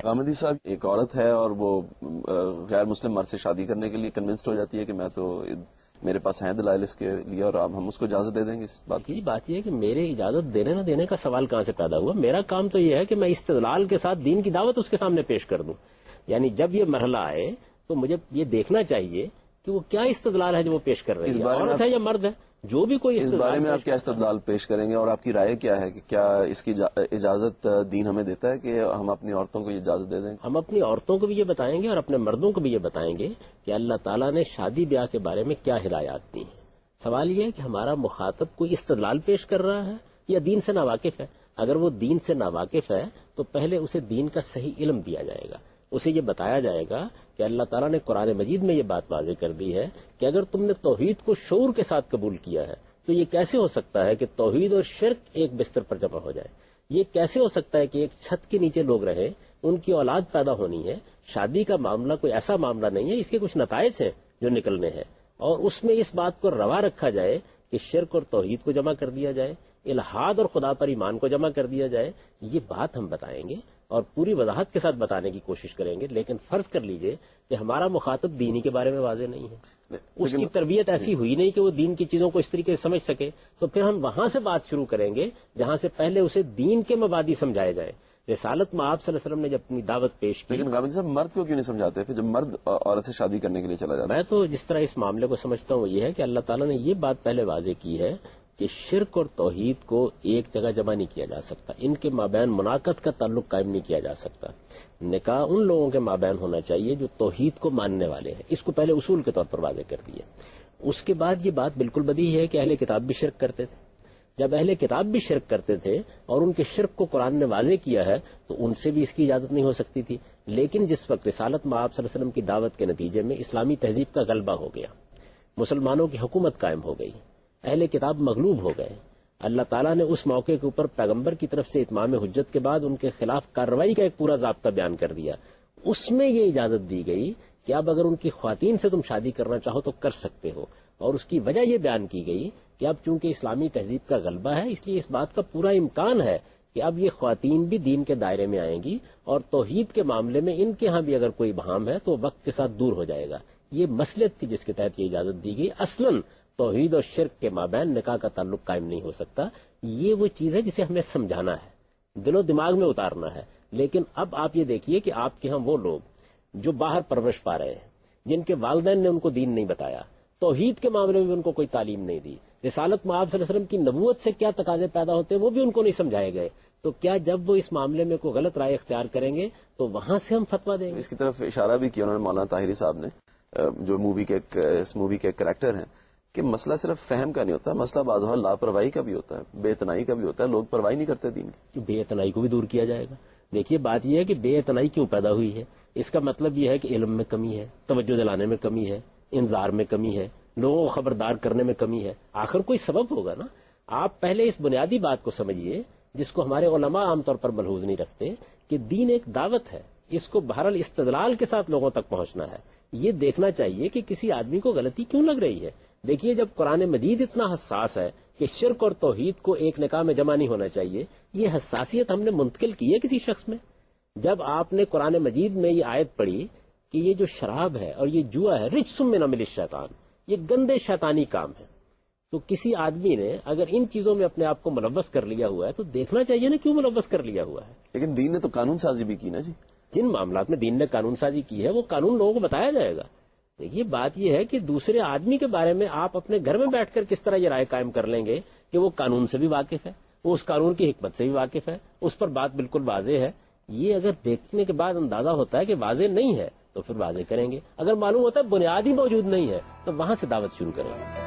غامدی صاحب، ایک عورت ہے اور وہ غیر مسلم مرد سے شادی کرنے کے لیے کنونسڈ ہو جاتی ہے کہ میں تو میرے پاس ہیں دلائل اس کے لیے، اور اب ہم اس کو اجازت دے دیں گے اس بات کی؟ بات یہ ہے کہ میرے اجازت دینے نہ دینے کا سوال کہاں سے پیدا ہوا؟ میرا کام تو یہ ہے کہ میں استدلال کے ساتھ دین کی دعوت اس کے سامنے پیش کر دوں. یعنی جب یہ مرحلہ آئے تو مجھے یہ دیکھنا چاہیے کہ وہ کیا استدلال ہے جو وہ پیش کر رہی ہے، عورت ہے یا مرد ہے. جو بھی کوئی اس بارے میں آپ کیا استدلال پیش کریں گے اور آپ کی رائے کیا ہے کہ کیا اس کی اجازت دین ہمیں دیتا ہے کہ ہم اپنی عورتوں کو یہ اجازت دے دیں؟ ہم اپنی عورتوں کو بھی یہ بتائیں گے اور اپنے مردوں کو بھی یہ بتائیں گے کہ اللہ تعالیٰ نے شادی بیاہ کے بارے میں کیا ہدایات دی ہیں. سوال یہ ہے کہ ہمارا مخاطب کوئی استدلال پیش کر رہا ہے یا دین سے ناواقف ہے. اگر وہ دین سے ناواقف ہے تو پہلے اسے دین کا صحیح علم دیا جائے گا، اسے یہ بتایا جائے گا کہ اللہ تعالیٰ نے قرآن مجید میں یہ بات واضح کر دی ہے کہ اگر تم نے توحید کو شعور کے ساتھ قبول کیا ہے تو یہ کیسے ہو سکتا ہے کہ توحید اور شرک ایک بستر پر جمع ہو جائے؟ یہ کیسے ہو سکتا ہے کہ ایک چھت کے نیچے لوگ رہیں، ان کی اولاد پیدا ہونی ہے؟ شادی کا معاملہ کوئی ایسا معاملہ نہیں ہے، اس کے کچھ نتائج ہیں جو نکلنے ہیں، اور اس میں اس بات کو روا رکھا جائے کہ شرک اور توحید کو جمع کر دیا جائے، الحاد اور خدا پر ایمان کو جمع کر دیا جائے. یہ بات ہم بتائیں گے اور پوری وضاحت کے ساتھ بتانے کی کوشش کریں گے. لیکن فرض کر لیجئے کہ ہمارا مخاطب دینی کے بارے میں واضح نہیں ہے، اس کی تربیت ایسی ہوئی نہیں کہ وہ دین کی چیزوں کو اس طریقے سے سمجھ سکے، تو پھر ہم وہاں سے بات شروع کریں گے جہاں سے پہلے اسے دین کے مبادی سمجھائے جائے. رسالت میں آپ صلی اللہ علیہ وسلم نے جب اپنی دعوت پیش کی، لیکن غامدی صاحب مرد کو کیوں نہیں سمجھاتے پھر جب مرد عورت سے شادی کرنے کے لیے چلا جاتا ہے؟ میں تو جس طرح اس معاملے کو سمجھتا ہوں یہ ہے کہ اللہ تعالیٰ نے یہ بات پہلے واضح کی ہے کہ شرک اور توحید کو ایک جگہ جمع نہیں کیا جا سکتا، ان کے مابین مناقض کا تعلق قائم نہیں کیا جا سکتا. نکاح ان لوگوں کے مابین ہونا چاہیے جو توحید کو ماننے والے ہیں. اس کو پہلے اصول کے طور پر واضح کر دیا. اس کے بعد یہ بات بالکل بدیہی ہے کہ اہل کتاب بھی شرک کرتے تھے. جب اہل کتاب بھی شرک کرتے تھے اور ان کے شرک کو قرآن نے واضح کیا ہے تو ان سے بھی اس کی اجازت نہیں ہو سکتی تھی. لیکن جس وقت رسالت میں آپ صلی اللہ علیہ وسلم کی دعوت کے نتیجے میں اسلامی تہذیب کا غلبہ ہو گیا، مسلمانوں کی حکومت قائم ہو گئی، اہل کتاب مغلوب ہو گئے، اللہ تعالیٰ نے اس موقع کے اوپر پیغمبر کی طرف سے اتمام حجت کے بعد ان کے خلاف کارروائی کا ایک پورا ضابطہ بیان کر دیا. اس میں یہ اجازت دی گئی کہ اب اگر ان کی خواتین سے تم شادی کرنا چاہو تو کر سکتے ہو، اور اس کی وجہ یہ بیان کی گئی کہ اب چونکہ اسلامی تہذیب کا غلبہ ہے اس لیے اس بات کا پورا امکان ہے کہ اب یہ خواتین بھی دین کے دائرے میں آئیں گی، اور توحید کے معاملے میں ان کے ہاں بھی اگر کوئی بہام ہے تو وقت کے ساتھ دور ہو جائے گا. یہ مصلحت تھی جس کے تحت یہ اجازت دی گئی. اصلاً توحید اور شرک کے مابین نکاح کا تعلق قائم نہیں ہو سکتا. یہ وہ چیز ہے جسے ہمیں سمجھانا ہے، دل و دماغ میں اتارنا ہے. لیکن اب آپ یہ دیکھیے کہ آپ کے ہاں وہ لوگ جو باہر پرورش پا رہے ہیں، جن کے والدین نے ان کو دین نہیں بتایا، توحید کے معاملے میں بھی ان کو کوئی تعلیم نہیں دی، رسالت میں آپ صلی اللہ علیہ وسلم کی نبوت سے کیا تقاضے پیدا ہوتے ہیں وہ بھی ان کو نہیں سمجھائے گئے، تو کیا جب وہ اس معاملے میں کوئی غلط رائے اختیار کریں گے تو وہاں سے ہم فتویٰ دیں گے؟ اس کی طرف اشارہ بھی کیا انہوں نے مولانا طاہری صاحب نے، جو اس مووی کے کریکٹر ہیں، کہ مسئلہ صرف فہم کا نہیں ہوتا، مسئلہ بعض اوقات لاپرواہی کا بھی ہوتا ہے، بے اتنائی کا بھی ہوتا ہے. لوگ پرواہی نہیں کرتے دین کی. بے اتنائی کو بھی دور کیا جائے گا. دیکھیے بات یہ ہے کہ بے اتنائی کیوں پیدا ہوئی ہے. اس کا مطلب یہ ہے کہ علم میں کمی ہے، توجہ دلانے میں کمی ہے، انذار میں کمی ہے، لوگوں کو خبردار کرنے میں کمی ہے. آخر کوئی سبب ہوگا نا. آپ پہلے اس بنیادی بات کو سمجھیے جس کو ہمارے علماء عام طور پر ملحوظ نہیں رکھتے کہ دین ایک دعوت ہے، اس کو بہرحال استدلال کے ساتھ لوگوں تک پہنچنا ہے. یہ دیکھنا چاہیے کہ کسی آدمی کو غلطی کیوں لگ رہی ہے. دیکھیے جب قرآن مجید اتنا حساس ہے کہ شرک اور توحید کو ایک نکاح میں جمع نہیں ہونا چاہیے، یہ حساسیت ہم نے منتقل کی ہے کسی شخص میں. جب آپ نے قرآن مجید میں یہ آیت پڑھی کہ یہ جو شراب ہے اور یہ جوا ہے رجس من عمل الشیطان، یہ گندے شیطانی کام ہے، تو کسی آدمی نے اگر ان چیزوں میں اپنے آپ کو ملوث کر لیا ہوا ہے تو دیکھنا چاہیے نا کیوں ملوث کر لیا ہوا ہے. لیکن دین نے تو قانون سازی بھی کی نا جی. جن معاملات میں دین نے قانون سازی کی ہے وہ قانون لوگوں کو بتایا جائے گا. دیکھیے بات یہ ہے کہ دوسرے آدمی کے بارے میں آپ اپنے گھر میں بیٹھ کر کس طرح یہ رائے قائم کر لیں گے کہ وہ قانون سے بھی واقف ہے، وہ اس قانون کی حکمت سے بھی واقف ہے، اس پر بات بالکل واضح ہے. یہ اگر دیکھنے کے بعد اندازہ ہوتا ہے کہ واضح نہیں ہے تو پھر واضح کریں گے. اگر معلوم ہوتا ہے بنیاد ہی موجود نہیں ہے تو وہاں سے دعوت شروع کریں گے.